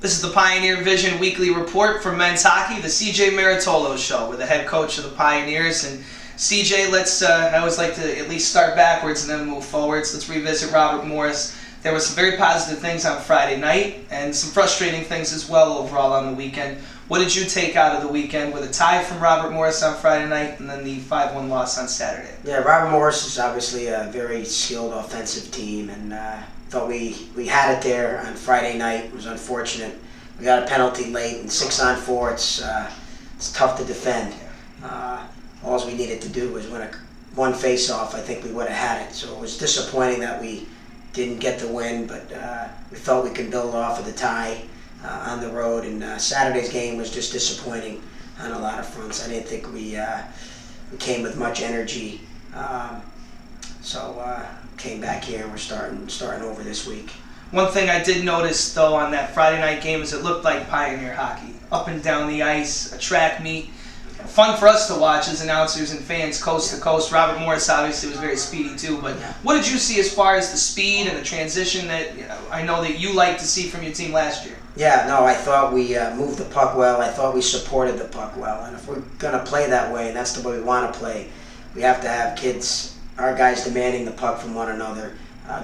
This is the Pioneer Vision Weekly Report for men's hockey, the CJ Marottolo Show, with the head coach of the Pioneers. And CJ, I always like to at least start backwards and then move forwards. Let's revisit Robert Morris. There were some very positive things on Friday night and some frustrating things as well overall on the weekend. What did you take out of the weekend with a tie from Robert Morris on Friday night and then the 5-1 loss on Saturday? Yeah, Robert Morris is obviously a very skilled offensive team, and thought we had it there on Friday night. It was unfortunate. We got a penalty late, and 6-on-4, it's tough to defend. All we needed to do was win one face-off. I think we would have had it. So it was disappointing that we didn't get the win, but we felt we could build off of the tie on the road. And Saturday's game was just disappointing on a lot of fronts. I didn't think we came with much energy. So came back here and we're starting over this week. One thing I did notice though on that Friday night game is it looked like Pioneer hockey, up and down the ice, a track meet. Fun for us to watch as announcers and fans coast to coast. Robert Morris obviously was very speedy too, but what did you see as far as the speed and the transition that I know that you liked to see from your team last year? Yeah, no, I thought we moved the puck well. I thought we supported the puck well. And if we're going to play that way, and that's the way we want to play, we have to have our guys demanding the puck from one another,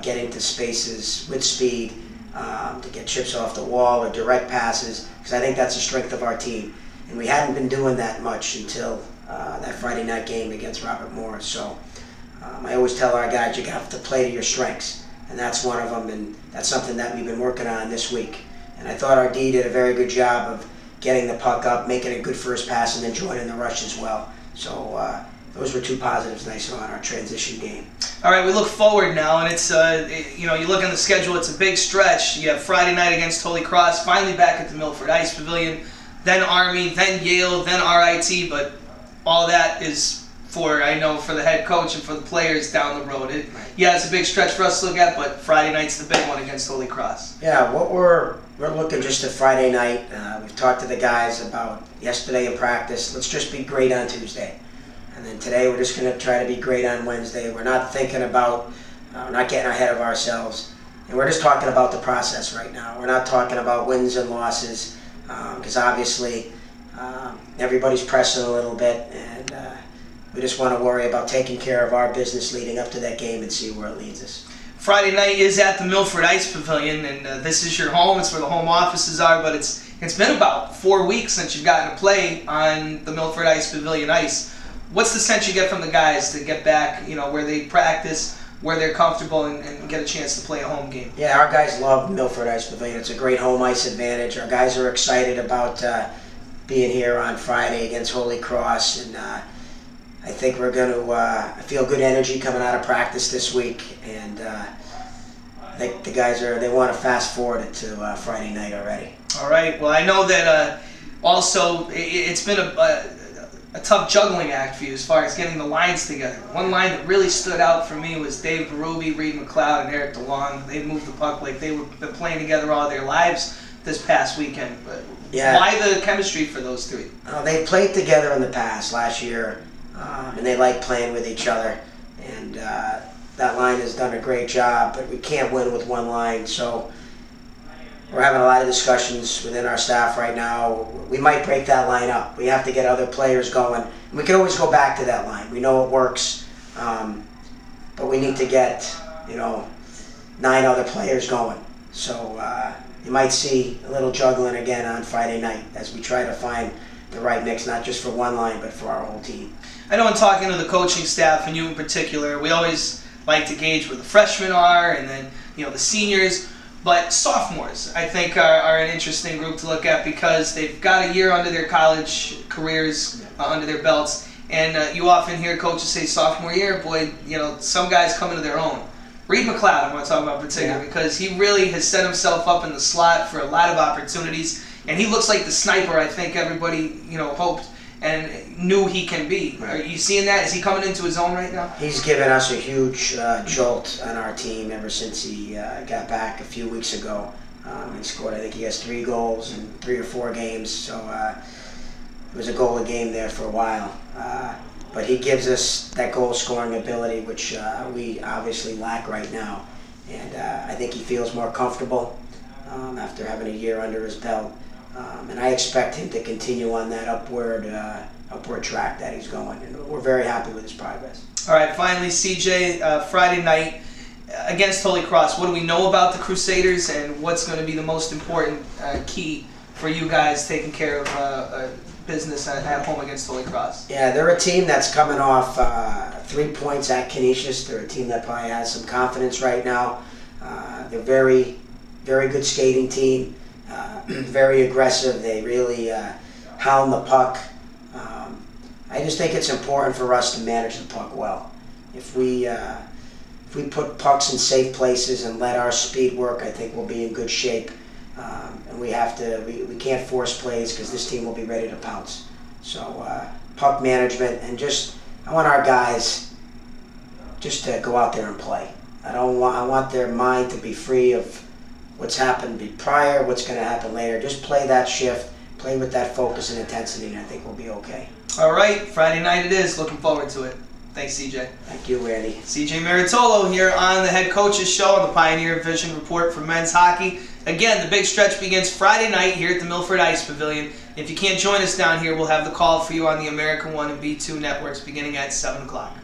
getting to spaces with speed, to get chips off the wall or direct passes, because I think that's the strength of our team. And we hadn't been doing that much until that Friday night game against Robert Morris. So I always tell our guys, you have to play to your strengths, and that's one of them, and that's something that we've been working on this week. And I thought our D did a very good job of getting the puck up, making a good first pass, and then joining the rush as well. So those were two positives that I saw in our transition game. All right, we look forward now, and it's you look on the schedule. It's a big stretch. You have Friday night against Holy Cross, finally back at the Milford Ice Pavilion, then Army, then Yale, then RIT. But all that is for the head coach and for the players down the road. It's a big stretch for us to look at, but Friday night's the big one against Holy Cross. Yeah, what we're looking just at Friday night. We've talked to the guys about yesterday in practice. Let's just be great on Tuesday. And then today we're just going to try to be great on Wednesday. We're not thinking about, not getting ahead of ourselves. And we're just talking about the process right now. We're not talking about wins and losses, because obviously everybody's pressing a little bit. And we just want to worry about taking care of our business leading up to that game and see where it leads us. Friday night is at the Milford Ice Pavilion, and this is your home. It's where the home offices are, but it's been about 4 weeks since you've gotten to play on the Milford Ice Pavilion ice. What's the sense you get from the guys to get back, where they practice, where they're comfortable, and get a chance to play a home game? Yeah, our guys love Milford Ice Pavilion. It's a great home ice advantage. Our guys are excited about being here on Friday against Holy Cross, and I think we're going to feel good energy coming out of practice this week, and I think the guys they want to fast forward it to Friday night already. All right. Well, I know that also it's been a tough juggling act for you as far as getting the lines together. One line that really stood out for me was Dave Berube, Reed McLeod, and Eric DeLong. They moved the puck like they've been playing together all their lives this past weekend. But yeah. Why the chemistry for those three? They played together in the past, last year, and they like playing with each other. And that line has done a great job, but we can't win with one line. So we're having a lot of discussions within our staff right now. We might break that line up. We have to get other players going. And we can always go back to that line. We know it works, but we need to get 9 other players going. So you might see a little juggling again on Friday night as we try to find the right mix, not just for one line, but for our whole team. I know in talking to the coaching staff, and you in particular, we always like to gauge where the freshmen are, and then the seniors. But sophomores, I think, are an interesting group to look at because they've got a year under their college careers, under their belts. And you often hear coaches say sophomore year, boy, some guys come into their own. Reed McLeod, I want to talk about particularly, because he really has set himself up in the slot for a lot of opportunities. And he looks like the sniper I think everybody, hoped and knew he can be. Are you seeing that? Is he coming into his own right now? He's given us a huge jolt on our team ever since he got back a few weeks ago. He scored, I think he has 3 goals in 3 or 4 games, so it was a goal a game there for a while. But he gives us that goal scoring ability, which we obviously lack right now. And I think he feels more comfortable. after having a year under his belt. And I expect him to continue on that upward track that he's going. And we're very happy with his progress. All right, finally, CJ, Friday night against Holy Cross. What do we know about the Crusaders, and what's going to be the most important key for you guys taking care of business at home against Holy Cross? Yeah, they're a team that's coming off 3 points at Canisius. They're a team that probably has some confidence right now. They're very, very good skating team. Very aggressive. They really hound the puck. I just think it's important for us to manage the puck well. If we put pucks in safe places and let our speed work, I think we'll be in good shape. And we can't force plays because this team will be ready to pounce. So puck management, and I want our guys just to go out there and play. I want their mind to be free of what's happened prior, what's going to happen later. Just play that shift, play with that focus and intensity, and I think we'll be okay. All right, Friday night it is. Looking forward to it. Thanks, CJ. Thank you, Randy. CJ Marottolo here on the Head Coaches Show on the Pioneer Vision Report for men's hockey. Again, the big stretch begins Friday night here at the Milford Ice Pavilion. If you can't join us down here, we'll have the call for you on the American One and B2 networks beginning at 7 o'clock.